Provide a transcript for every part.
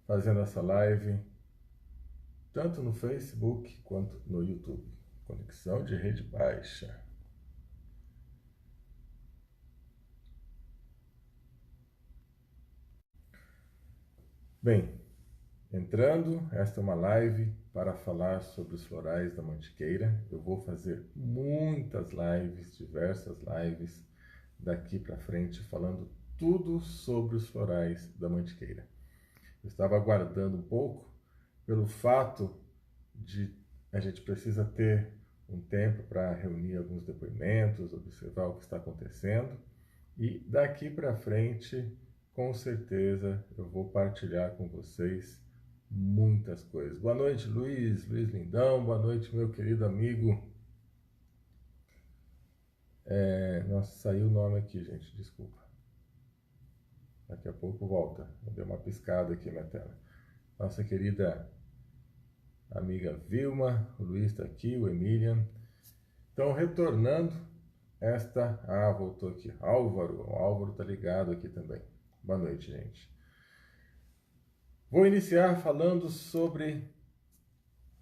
fazendo essa live tanto no Facebook quanto no YouTube. Conexão de rede baixa. Bem, entrando, esta é uma live para falar sobre os florais da Mantiqueira. Eu vou fazer muitas lives, diversas lives daqui para frente, falando tudo sobre os florais da Mantiqueira. Eu estava aguardando um pouco pelo fato de a gente precisa ter um tempo para reunir alguns depoimentos, observar o que está acontecendo e daqui para frente, com certeza, eu vou partilhar com vocês muitas coisas. Boa noite, Luiz Lindão, boa noite, meu querido amigo. Nossa, saiu o nome aqui, gente, desculpa. Daqui a pouco volta, deu uma piscada aqui na tela. Nossa querida amiga Vilma, o Luiz está aqui, o Emilian. Então, retornando esta... voltou aqui. Álvaro, o Álvaro está ligado aqui também. Boa noite, gente. Vou iniciar falando sobre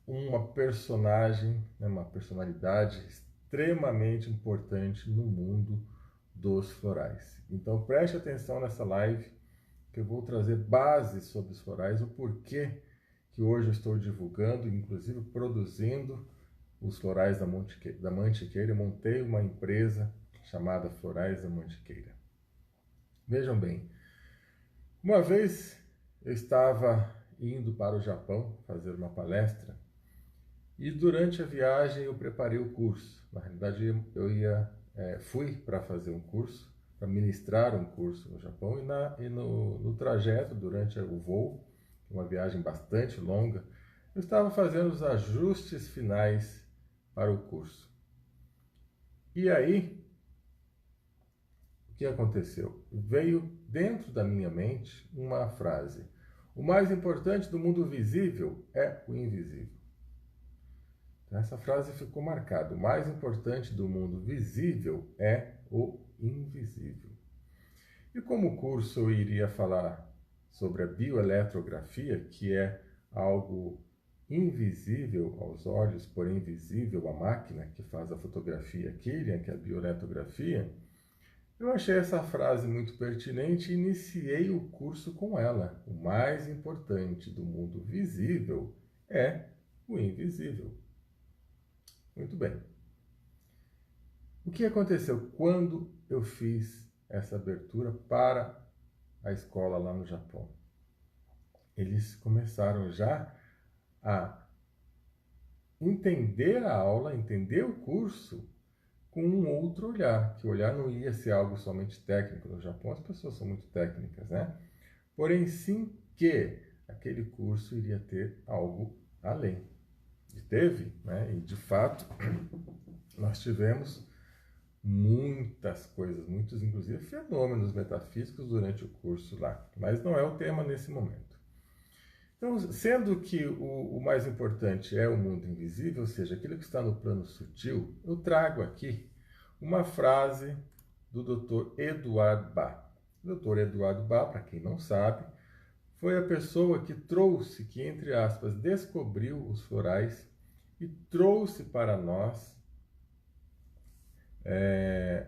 uma personagem, uma personalidade extremamente importante no mundo dos florais. Então, preste atenção nessa live, que eu vou trazer bases sobre os florais, o porquê que hoje eu estou divulgando, inclusive produzindo os florais da Mantiqueira. Eu montei uma empresa chamada Florais da Mantiqueira. Vejam bem, uma vez eu estava indo para o Japão fazer uma palestra e durante a viagem eu preparei o curso. Na realidade fui para fazer um curso, para ministrar um curso no Japão e no trajeto, durante o voo, uma viagem bastante longa, eu estava fazendo os ajustes finais para o curso. E aí, o que aconteceu? Veio dentro da minha mente uma frase: o mais importante do mundo visível é o invisível. Então, essa frase ficou marcada: o mais importante do mundo visível é o invisível. E como o curso eu iria falar sobre a bioeletrografia, que é algo invisível aos olhos, porém visível à máquina que faz a fotografia Kirlian, que é a bioeletrografia, eu achei essa frase muito pertinente e iniciei o curso com ela. O mais importante do mundo visível é o invisível. Muito bem. O que aconteceu quando eu fiz essa abertura para a escola lá no Japão? Eles começaram já a entender a aula, entender o curso com um outro olhar, que o olhar não ia ser algo somente técnico. No Japão as pessoas são muito técnicas, né? Porém, sim que aquele curso iria ter algo além. E teve, né? E de fato, nós tivemos muitas coisas, muitos inclusive fenômenos metafísicos durante o curso lá, mas não é o tema nesse momento. Então, sendo que o mais importante é o mundo invisível, ou seja, aquilo que está no plano sutil, eu trago aqui uma frase do Dr. Eduard Bach. O Dr. Eduard Bach, para quem não sabe, foi a pessoa que trouxe, que entre aspas, descobriu os florais e trouxe para nós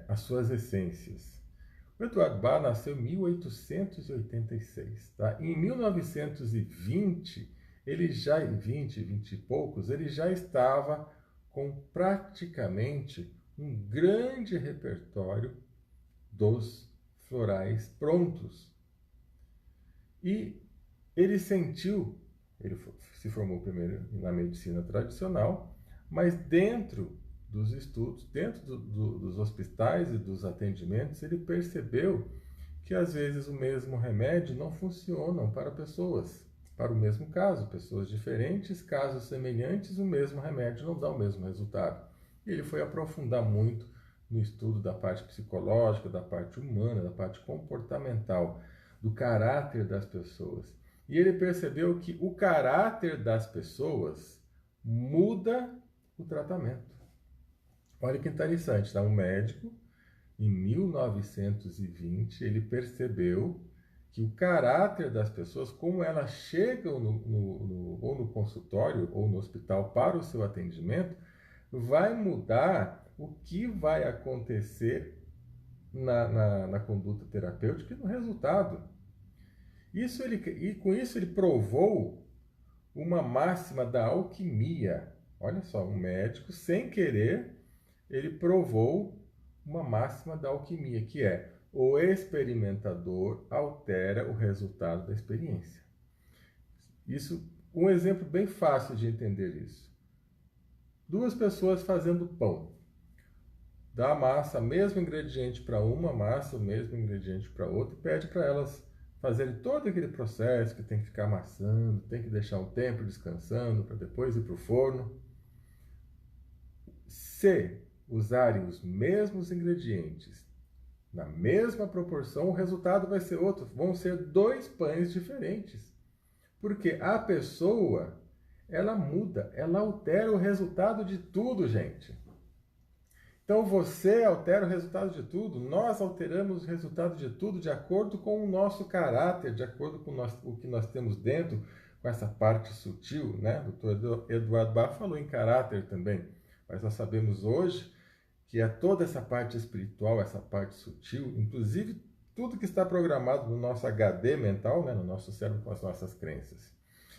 as suas essências. O Eduardo Bach nasceu em 1886. Tá? Em 1920, vinte e poucos, ele já estava com praticamente um grande repertório dos florais prontos. E ele se formou primeiro na medicina tradicional, mas dentro dos estudos, dentro dos hospitais e dos atendimentos, ele percebeu que às vezes o mesmo remédio não funciona para pessoas, para o mesmo caso, pessoas diferentes, casos semelhantes, o mesmo remédio não dá o mesmo resultado. E ele foi aprofundar muito no estudo da parte psicológica, da parte humana, da parte comportamental, do caráter das pessoas. E ele percebeu que o caráter das pessoas muda o tratamento. Olha que interessante, tá? Um médico, em 1920, ele percebeu que o caráter das pessoas, como elas chegam ou no consultório ou no hospital para o seu atendimento, vai mudar o que vai acontecer na conduta terapêutica e no resultado. E com isso ele provou uma máxima da alquimia. Olha só, um médico, sem querer, ele provou uma máxima da alquimia, que é: o experimentador altera o resultado da experiência. Isso, um exemplo bem fácil de entender isso. Duas pessoas fazendo pão. Dá a massa, mesmo ingrediente para uma, massa, o mesmo ingrediente para outra, e pede para elas fazerem todo aquele processo que tem que ficar amassando, tem que deixar um tempo descansando para depois ir para o forno. Se usarem os mesmos ingredientes na mesma proporção, o resultado vai ser outro. Vão ser dois pães diferentes. Porque a pessoa, ela muda, ela altera o resultado de tudo, gente. Então você altera o resultado de tudo, nós alteramos o resultado de tudo de acordo com o nosso caráter, de acordo com o que nós temos dentro, com essa parte sutil, né? O Dr. Eduardo Bach falou em caráter também, mas nós sabemos hoje que é toda essa parte espiritual, essa parte sutil, inclusive tudo que está programado no nosso HD mental, né? No nosso cérebro com as nossas crenças.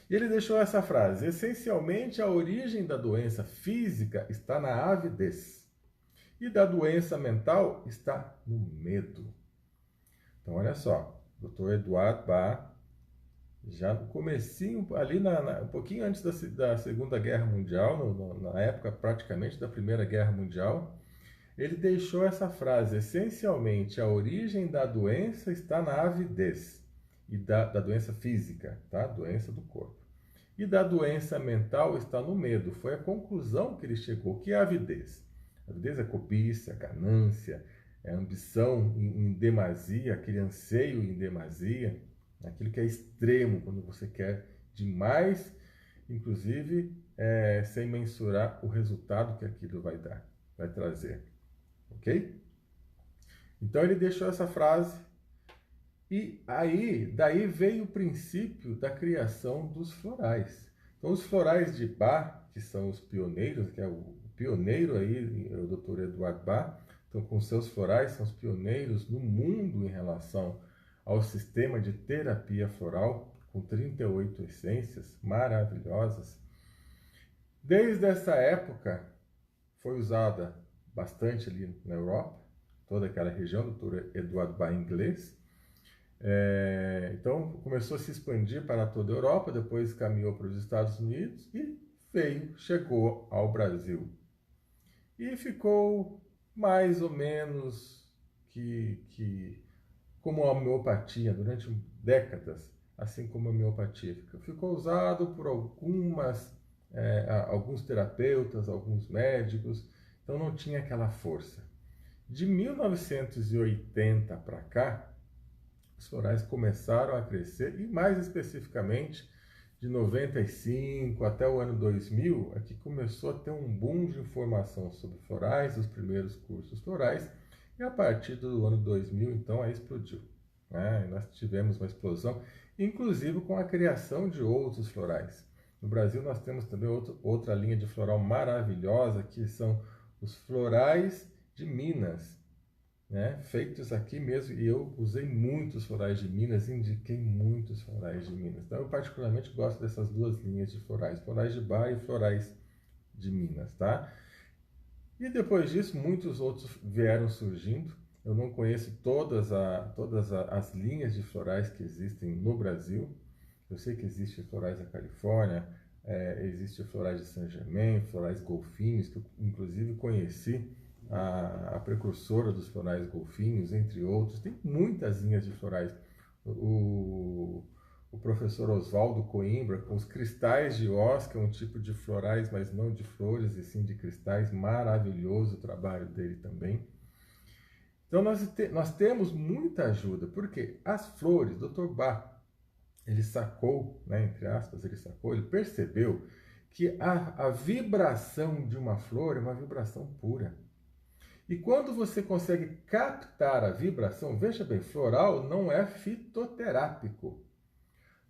E ele deixou essa frase: essencialmente a origem da doença física está na avidez. E da doença mental está no medo. Então, olha só, Dr. Eduardo Bach, já no comecinho, ali um pouquinho antes da Segunda Guerra Mundial, na época praticamente da Primeira Guerra Mundial, ele deixou essa frase: essencialmente a origem da doença está na avidez, e da doença física, tá? Doença do corpo. E da doença mental está no medo. Foi a conclusão que ele chegou. Que é a avidez? A avidez é cobiça, ganância, é ambição em demasia, aquele anseio em demasia, aquilo que é extremo, quando você quer demais, inclusive sem mensurar o resultado que aquilo vai dar, vai trazer. Ok? Então ele deixou essa frase e daí veio o princípio da criação dos florais. Então os florais de Bach, que são os pioneiros, que é o pioneiro aí, o Dr. Eduardo Bach, então com seus florais são os pioneiros no mundo em relação ao sistema de terapia floral, com 38 essências maravilhosas. Desde essa época foi usada bastante ali na Europa, toda aquela região, Dr. Eduardo Bach inglês. Então começou a se expandir para toda a Europa, depois caminhou para os Estados Unidos e chegou ao Brasil. E ficou mais ou menos como a homeopatia, durante décadas, assim como a homeopatia ficou usado por alguns terapeutas, alguns médicos, então não tinha aquela força. De 1980 para cá, os florais começaram a crescer, e mais especificamente de 95 até o ano 2000, aqui começou a ter um boom de informação sobre florais, os primeiros cursos florais, e a partir do ano 2000, então, aí explodiu. Né? Nós tivemos uma explosão, inclusive com a criação de outros florais. No Brasil nós temos também outra linha de floral maravilhosa, que são os florais de Minas, né? Feitos aqui mesmo, e eu usei muitos florais de Minas, indiquei muitos florais de Minas. Então eu particularmente gosto dessas duas linhas de florais de Bach e florais de Minas, tá? E depois disso, muitos outros vieram surgindo. Eu não conheço todas as linhas de florais que existem no Brasil. Eu sei que existem florais da Califórnia, existem florais de Saint-Germain, florais golfinhos, que eu inclusive conheci a precursora dos florais golfinhos, entre outros. Tem muitas linhas de florais. O professor Oswaldo Coimbra, com os cristais de Oz, que é um tipo de florais, mas não de flores, e sim de cristais, maravilhoso o trabalho dele também. Então nós temos muita ajuda, porque as flores, Dr. Bach, ele sacou, né, entre aspas, ele percebeu que a vibração de uma flor é uma vibração pura. E quando você consegue captar a vibração, veja bem, floral não é fitoterápico.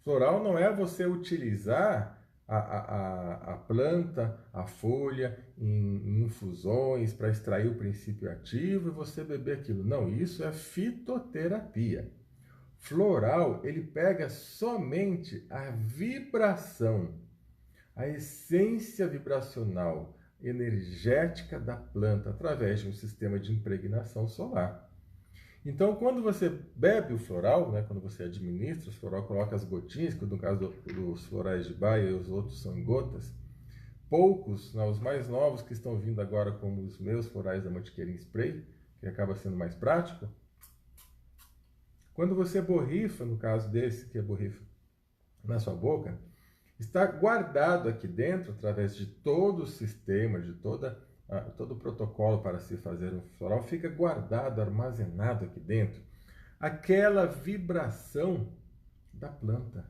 Floral não é você utilizar a planta, a folha, em infusões para extrair o princípio ativo e você beber aquilo. Não, isso é fitoterapia. Floral, ele pega somente a vibração, a essência vibracional, energética da planta, através de um sistema de impregnação solar. Então, quando você bebe o floral, né, quando você administra o floral, coloca as gotinhas, que no caso dos florais de baia e os outros são em gotas, poucos, né, os mais novos que estão vindo agora, como os meus florais da Mantiqueirinha Spray, que acaba sendo mais prático, quando você borrifa, no caso desse, que é borrifa na sua boca, está guardado aqui dentro, através de todo o sistema, de todo o protocolo para se fazer um floral, fica guardado, armazenado aqui dentro, aquela vibração da planta.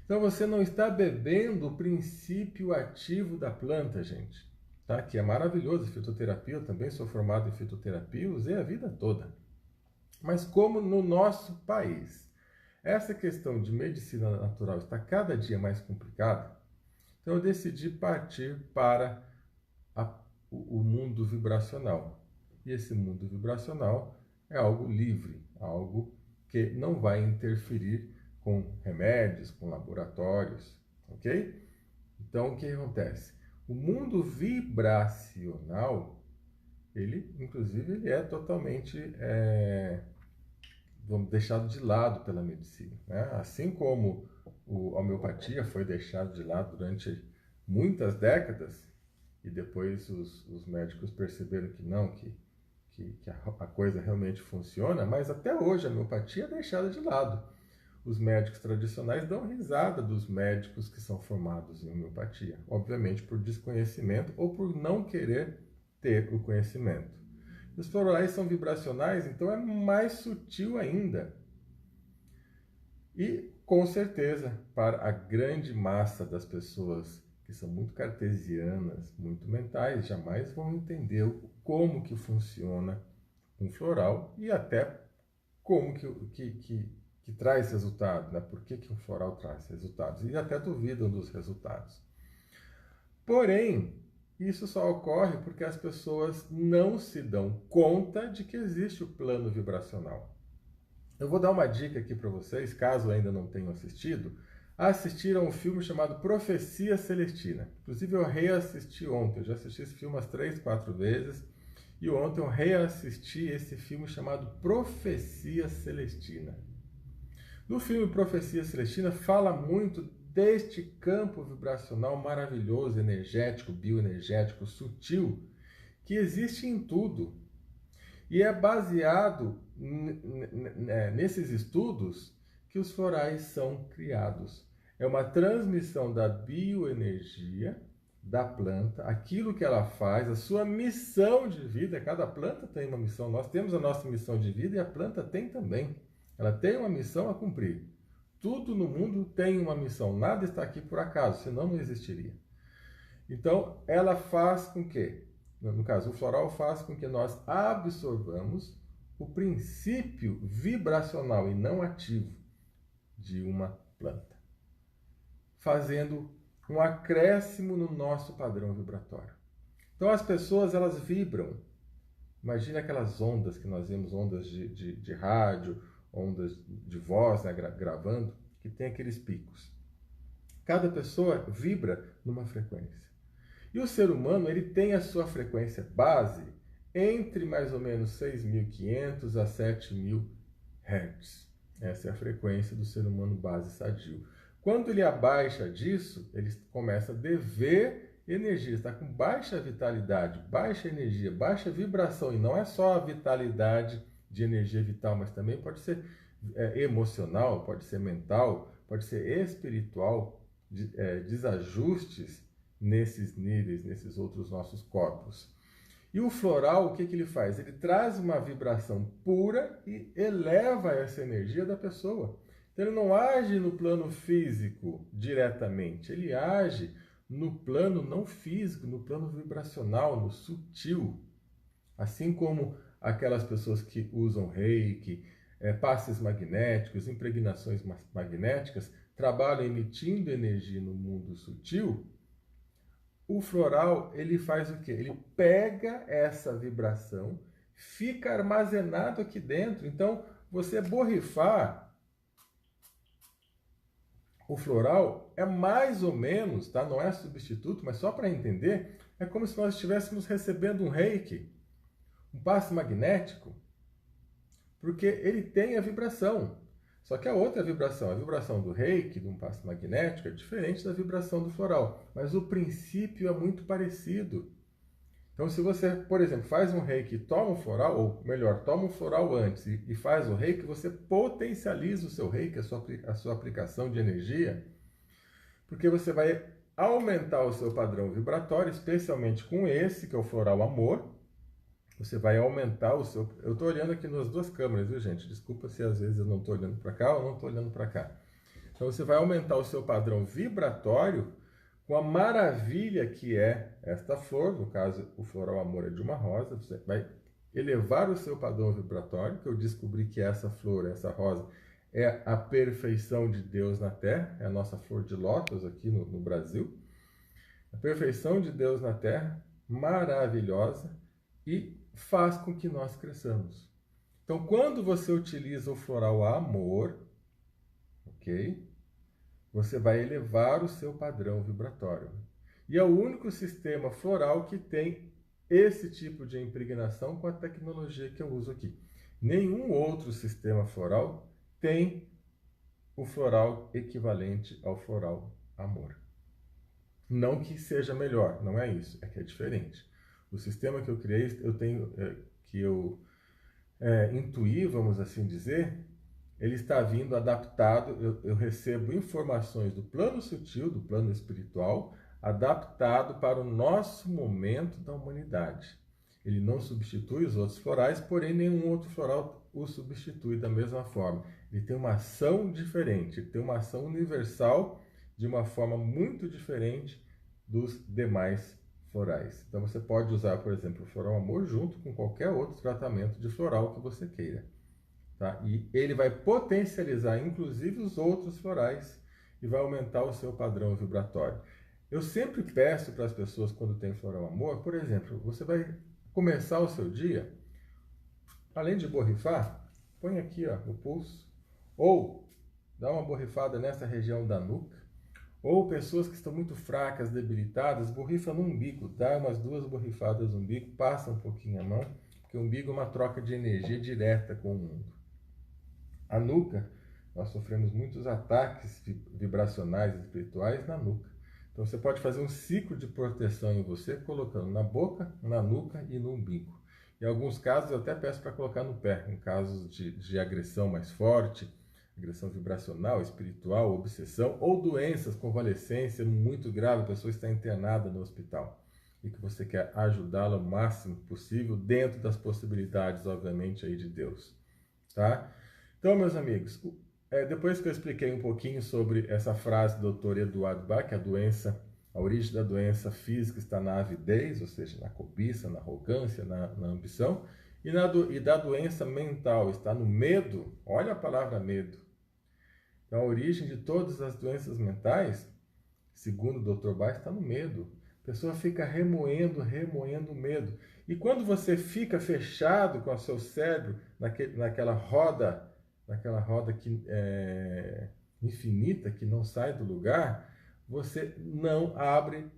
Então você não está bebendo o princípio ativo da planta, gente, tá? Que é maravilhoso, fitoterapia, eu também sou formado em fitoterapia, usei a vida toda. Mas como no nosso país essa questão de medicina natural está cada dia mais complicada, então eu decidi partir para o mundo vibracional. E esse mundo vibracional é algo livre, algo que não vai interferir com remédios, com laboratórios, ok? Então, o que acontece? O mundo vibracional, ele, inclusive, ele é totalmente deixado de lado pela medicina, né? Assim como a homeopatia foi deixada de lado durante muitas décadas, e depois os médicos perceberam que não, que a coisa realmente funciona, mas até hoje a homeopatia é deixada de lado. Os médicos tradicionais dão risada dos médicos que são formados em homeopatia, obviamente por desconhecimento ou por não querer ter o conhecimento. Os florais são vibracionais, então é mais sutil ainda. E, com certeza, para a grande massa das pessoas que são muito cartesianas, muito mentais, jamais vão entender como que funciona um floral e até como que traz resultado, né? Por que um floral traz resultados? E até duvidam dos resultados. Porém, isso só ocorre porque as pessoas não se dão conta de que existe o plano vibracional. Eu vou dar uma dica aqui para vocês, caso ainda não tenham assistido, assistir a um filme chamado Profecia Celestina. Inclusive eu reassisti ontem, eu já assisti esse filme umas 3, 4 vezes, e ontem eu reassisti esse filme chamado Profecia Celestina. No filme Profecia Celestina fala muito deste campo vibracional maravilhoso, energético, bioenergético, sutil, que existe em tudo. E é baseado nesses estudos que os florais são criados. É uma transmissão da bioenergia da planta, aquilo que ela faz, a sua missão de vida. Cada planta tem uma missão. Nós temos a nossa missão de vida e a planta tem também. Ela tem uma missão a cumprir. Tudo no mundo tem uma missão. Nada está aqui por acaso, senão não existiria. Então, ela faz com que, no caso, o floral faz com que nós absorvamos o princípio vibracional e não ativo de uma planta, fazendo um acréscimo no nosso padrão vibratório. Então, as pessoas, elas vibram. Imagina aquelas ondas que nós vemos, ondas de rádio, ondas de voz, né, gravando, que tem aqueles picos. Cada pessoa vibra numa frequência. E o ser humano, ele tem a sua frequência base entre mais ou menos 6.500 a 7.000 Hz. Essa é a frequência do ser humano base sadio. Quando ele abaixa disso, ele começa a dever energia, está com baixa vitalidade, baixa energia, baixa vibração. E não é só a vitalidade de energia vital, mas também pode ser emocional, pode ser mental, pode ser espiritual, desajustes nesses níveis, nesses outros nossos corpos. E o floral, o que ele faz? Ele traz uma vibração pura e eleva essa energia da pessoa. Então ele não age no plano físico diretamente, ele age no plano não físico, no plano vibracional, no sutil. Assim como aquelas pessoas que usam reiki, passes magnéticos, impregnações magnéticas, trabalham emitindo energia no mundo sutil, o floral, ele faz o quê? Ele pega essa vibração, fica armazenado aqui dentro. Então, você borrifar o floral é mais ou menos, tá? Não é substituto, mas só para entender, é como se nós estivéssemos recebendo um reiki, um passe magnético, porque ele tem a vibração. Só que a outra vibração, a vibração do reiki, de um passe magnético, é diferente da vibração do floral, mas o princípio é muito parecido. Então, se você, por exemplo, faz um reiki e toma um floral, ou melhor, toma um floral antes e faz o reiki, você potencializa o seu reiki, a sua aplicação de energia, porque você vai aumentar o seu padrão vibratório, especialmente com esse, que é o floral amor. Você vai aumentar o seu... Eu estou olhando aqui nas duas câmeras, viu, gente? Desculpa se às vezes eu não estou olhando para cá ou não estou olhando para cá. Então, você vai aumentar o seu padrão vibratório com a maravilha que é esta flor, no caso, o floral amor é de uma rosa. Você vai elevar o seu padrão vibratório, que eu descobri que essa flor, essa rosa, é a perfeição de Deus na Terra, é a nossa flor de lótus aqui no Brasil. A perfeição de Deus na Terra, maravilhosa, e faz com que nós cresçamos. Então, quando você utiliza o floral amor, ok? Você vai elevar o seu padrão vibratório. E é o único sistema floral que tem esse tipo de impregnação com a tecnologia que eu uso aqui. Nenhum outro sistema floral tem o floral equivalente ao floral amor. Não que seja melhor, não é isso, é que é diferente. O sistema que eu criei, intuí, vamos assim dizer, ele está vindo adaptado, eu recebo informações do plano sutil, do plano espiritual, adaptado para o nosso momento da humanidade. Ele não substitui os outros florais, porém nenhum outro floral o substitui da mesma forma. Ele tem uma ação diferente, ele tem uma ação universal de uma forma muito diferente dos demais florais. Então você pode usar, por exemplo, o floral amor junto com qualquer outro tratamento de floral que você queira. Tá? E ele vai potencializar, inclusive, os outros florais e vai aumentar o seu padrão vibratório. Eu sempre peço para as pessoas, quando tem floral amor, por exemplo, você vai começar o seu dia, além de borrifar, põe aqui ó, no pulso, ou dá uma borrifada nessa região da nuca, ou pessoas que estão muito fracas, debilitadas, borrifa no umbigo, dá umas 2 borrifadas no umbigo, passa um pouquinho a mão, porque o umbigo é uma troca de energia direta com o mundo. A nuca, nós sofremos muitos ataques vibracionais espirituais na nuca. Então você pode fazer um ciclo de proteção em você, colocando na boca, na nuca e no umbigo. Em alguns casos eu até peço para colocar no pé, em casos de agressão mais forte, agressão vibracional, espiritual, obsessão ou doenças, convalescência muito grave, a pessoa está internada no hospital e que você quer ajudá-la o máximo possível, dentro das possibilidades, obviamente, aí de Deus. Tá? Então, meus amigos, depois que eu expliquei um pouquinho sobre essa frase do Dr. Eduardo Bach, que a origem da doença física está na avidez, ou seja, na cobiça, na arrogância, na ambição, e da doença mental está no medo, olha a palavra medo. Então, a origem de todas as doenças mentais, segundo o Dr. Bach, está no medo. A pessoa fica remoendo o medo. E quando você fica fechado com o seu cérebro naquela roda infinita, que não sai do lugar, você não abre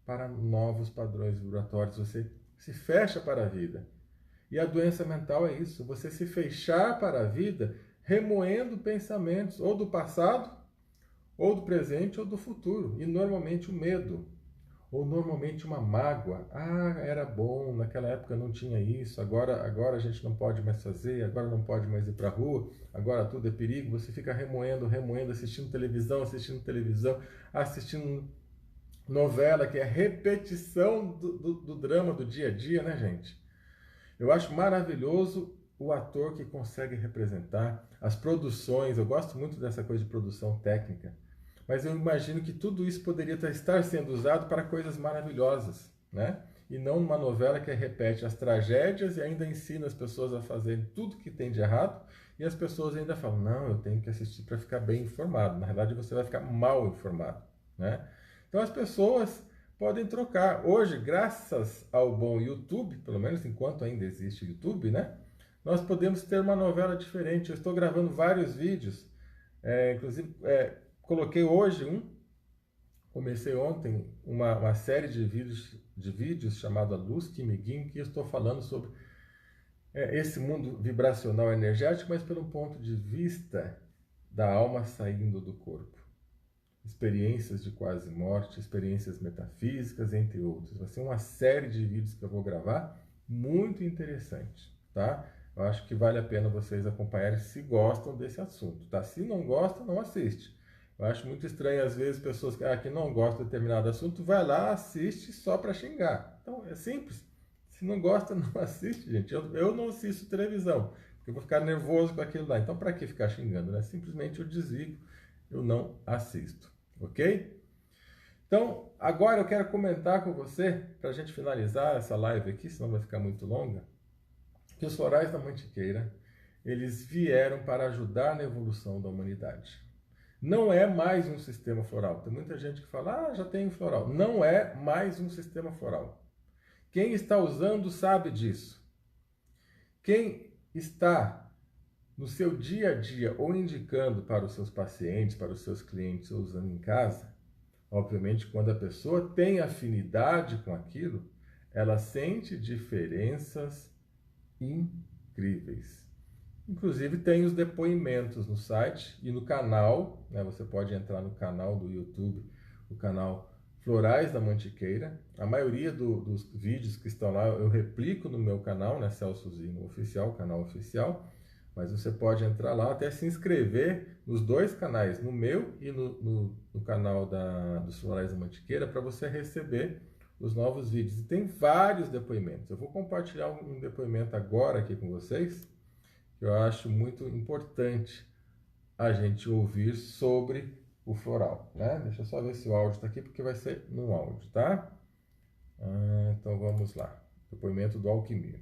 para novos padrões vibratórios, você se fecha para a vida. E a doença mental é isso, você se fechar para a vida, remoendo pensamentos, ou do passado, ou do presente, ou do futuro. E normalmente o medo, ou normalmente uma mágoa. Ah, era bom, naquela época não tinha isso, agora a gente não pode mais fazer, agora não pode mais ir para a rua, agora tudo é perigo. Você fica remoendo, assistindo televisão, assistindo novela, que é repetição do drama do dia a dia, né, gente? Eu acho maravilhoso o ator que consegue representar as produções. Eu gosto muito dessa coisa de produção técnica, mas eu imagino que tudo isso poderia estar sendo usado para coisas maravilhosas, né? e não numa novela que repete as tragédias e ainda ensina as pessoas a fazerem tudo que tem de errado, e as pessoas ainda falam, não, eu tenho que assistir para ficar bem informado. Na verdade, você vai ficar mal informado, né? Então as pessoas podem trocar. Hoje, graças ao bom YouTube, pelo menos enquanto ainda existe YouTube, né? Nós podemos ter uma novela diferente. Eu estou gravando vários vídeos, inclusive coloquei hoje comecei ontem uma série de vídeos chamada Luz que me guia, que eu estou falando sobre esse mundo vibracional energético, mas pelo ponto de vista da alma saindo do corpo. Experiências de quase morte, experiências metafísicas, entre outros. Vai ser uma série de vídeos que eu vou gravar, muito interessante, tá? Eu acho que vale a pena vocês acompanharem se gostam desse assunto, tá? Se não gosta, não assiste. Eu acho muito estranho, às vezes, pessoas que não gostam de determinado assunto, vai lá, assiste só para xingar. Então, é simples. Se não gosta, não assiste, gente. Eu não assisto televisão, porque eu vou ficar nervoso com aquilo lá. Então, para que ficar xingando, né? Simplesmente eu desligo, eu não assisto, ok? Então, agora eu quero comentar com você, para a gente finalizar essa live aqui, senão vai ficar muito longa, que os florais da Mantiqueira, eles vieram para ajudar na evolução da humanidade. Não é mais um sistema floral. Tem muita gente que fala, já tem floral. Não é mais um sistema floral. Quem está usando sabe disso. Quem está no seu dia a dia ou indicando para os seus pacientes, para os seus clientes ou usando em casa, obviamente quando a pessoa tem afinidade com aquilo, ela sente diferenças incríveis. Inclusive tem os depoimentos no site e no canal, né? Você pode entrar no canal do YouTube, o canal Florais da Mantiqueira. A maioria dos vídeos que estão lá eu replico no meu canal, né? Celsozinho Oficial, canal oficial. Mas você pode entrar lá, até se inscrever nos dois canais, no meu e no canal dos Florais da Mantiqueira, para você receber os novos vídeos. E tem vários depoimentos. Eu vou compartilhar um depoimento agora aqui com vocês, que eu acho muito importante a gente ouvir sobre o floral, né? Deixa eu só ver se o áudio está aqui, porque vai ser no áudio, tá? Então vamos lá. Depoimento do Alquimir.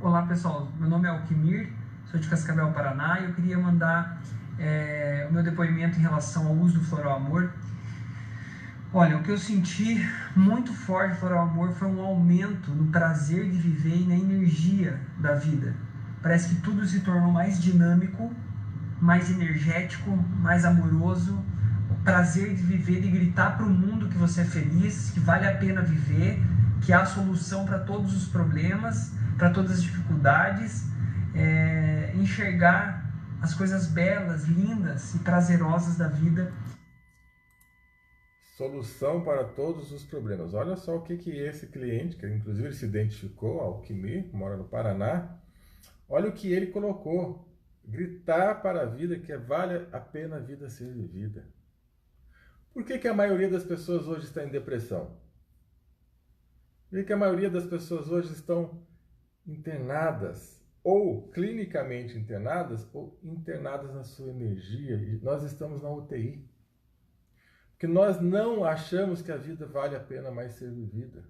Olá pessoal, meu nome é Alquimir, sou de Cascavel, Paraná, e eu queria mandar o meu depoimento em relação ao uso do Floral Amor. Olha, o que eu senti muito forte do Floral Amor foi um aumento no prazer de viver e na energia da vida. Parece que tudo se tornou mais dinâmico, mais energético, mais amoroso. O prazer de viver, de gritar para o mundo que você é feliz, que vale a pena viver, que há solução para todos os problemas, para todas as dificuldades, enxergar as coisas belas, lindas e prazerosas da vida. Solução para todos os problemas. Olha só o que esse cliente, que inclusive ele se identificou, Alquimir, mora no Paraná, olha o que ele colocou. Gritar para a vida que vale a pena a vida ser vivida. Por que a maioria das pessoas hoje está em depressão? Por que a maioria das pessoas hoje estão internadas, ou clinicamente internadas, ou internadas na sua energia? E nós estamos na UTI. Porque nós não achamos que a vida vale a pena mais ser vivida.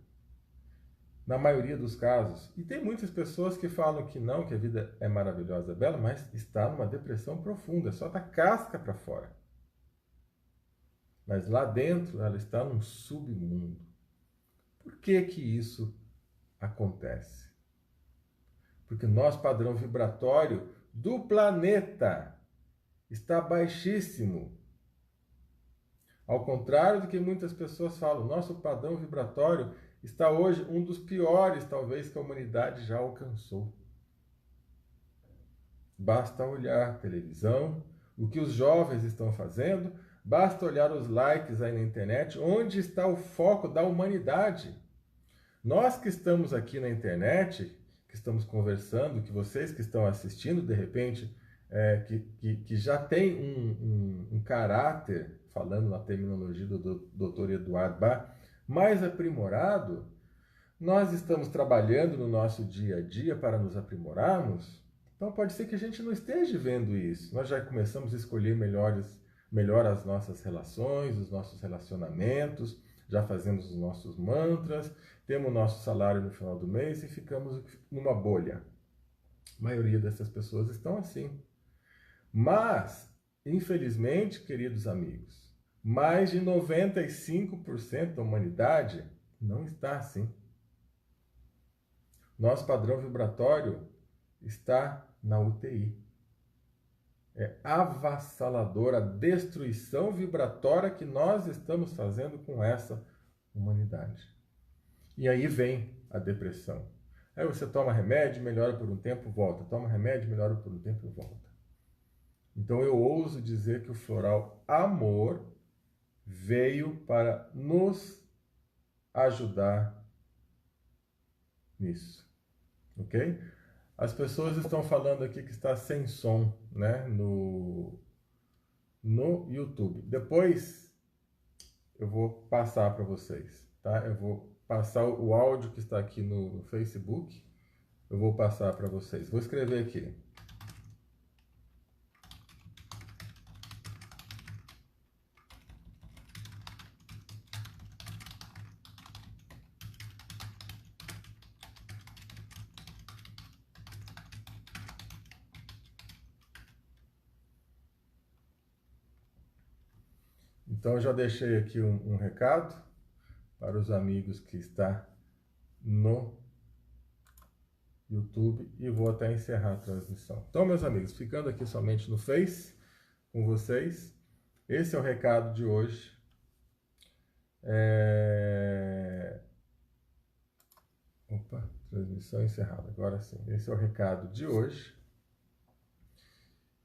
Na maioria dos casos. E tem muitas pessoas que falam que não, que a vida é maravilhosa, é bela, mas está numa depressão profunda, só da casca para fora. Mas lá dentro ela está num submundo. Por que isso acontece? Porque o nosso padrão vibratório do planeta está baixíssimo. Ao contrário do que muitas pessoas falam, nosso padrão vibratório está hoje um dos piores, talvez, que a humanidade já alcançou. Basta olhar a televisão, o que os jovens estão fazendo, basta olhar os likes aí na internet, onde está o foco da humanidade. Nós que estamos aqui na internet, que estamos conversando, que vocês que estão assistindo, de repente, que já tem um caráter, falando na terminologia do Dr. Eduardo Bach, mais aprimorado, nós estamos trabalhando no nosso dia a dia para nos aprimorarmos. Então pode ser que a gente não esteja vendo isso. Nós já começamos a escolher melhor as nossas relações, os nossos relacionamentos, já fazemos os nossos mantras, temos o nosso salário no final do mês e ficamos numa bolha. A maioria dessas pessoas estão assim. Mas, infelizmente, queridos amigos, mais de 95% da humanidade não está assim. Nosso padrão vibratório está na UTI. É avassaladora a destruição vibratória que nós estamos fazendo com essa humanidade. E aí vem a depressão. Aí você toma remédio, melhora por um tempo, volta. Toma remédio, melhora por um tempo e volta. Então eu ouso dizer que o Floral Amor veio para nos ajudar nisso. Ok? As pessoas estão falando aqui que está sem som, né, no YouTube. Depois eu vou passar para vocês, tá? Eu vou passar o áudio que está aqui no Facebook, eu vou passar para vocês. Vou escrever aqui. Então, eu já deixei aqui um recado para os amigos que está no YouTube e vou até encerrar a transmissão. Então, meus amigos, ficando aqui somente no Face com vocês, esse é o recado de hoje. Opa, transmissão encerrada. Agora sim, esse é o recado de hoje.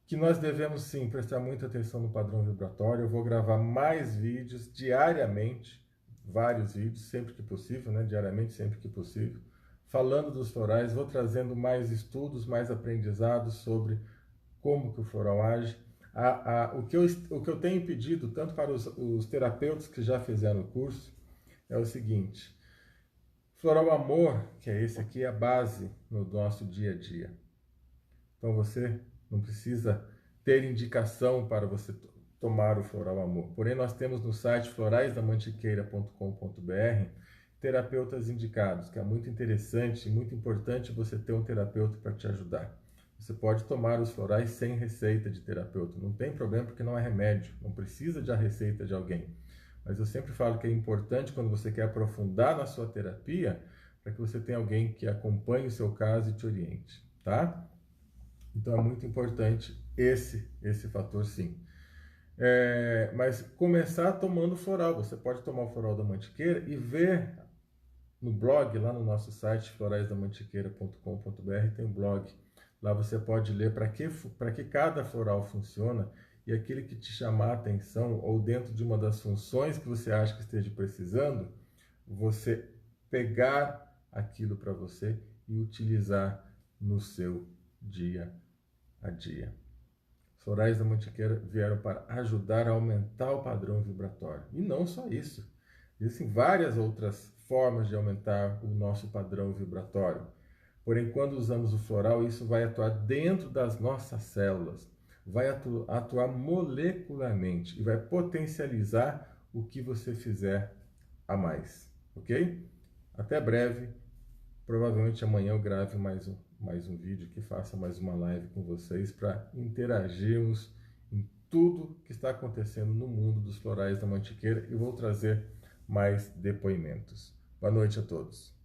Que nós devemos sim prestar muita atenção no padrão vibratório. Eu vou gravar mais vídeos diariamente, vários vídeos, sempre que possível, né? Diariamente, sempre que possível, falando dos florais. Vou trazendo mais estudos, mais aprendizados sobre como que o floral age. O que eu tenho pedido, tanto para os terapeutas que já fizeram o curso, é o seguinte: Floral Amor, que é esse aqui, é a base no nosso dia a dia. Então você não precisa ter indicação para você tomar o Floral Amor. Porém, nós temos no site floraisdamantiqueira.com.br terapeutas indicados, que é muito interessante e muito importante você ter um terapeuta para te ajudar. Você pode tomar os florais sem receita de terapeuta. Não tem problema porque não é remédio, não precisa de a receita de alguém. Mas eu sempre falo que é importante quando você quer aprofundar na sua terapia, para que você tenha alguém que acompanhe o seu caso e te oriente, tá? Então é muito importante esse fator sim. Mas começar tomando floral. Você pode tomar o floral da mantiqueira e ver no blog, lá no nosso site, floraisdamantiqueira.com.br, tem um blog. Lá você pode ler para que cada floral funciona e aquele que te chamar a atenção ou dentro de uma das funções que você acha que esteja precisando, você pegar aquilo para você e utilizar no seu dia a dia. Os florais da mantiqueira vieram para ajudar a aumentar o padrão vibratório. E não só isso. Existem várias outras formas de aumentar o nosso padrão vibratório. Porém, quando usamos o floral, isso vai atuar dentro das nossas células, vai atuar molecularmente e vai potencializar o que você fizer a mais, ok? Até breve, provavelmente amanhã eu grave mais um vídeo, que faça mais uma live com vocês para interagirmos em tudo que está acontecendo no mundo dos florais da mantiqueira e vou trazer mais depoimentos. Boa noite a todos.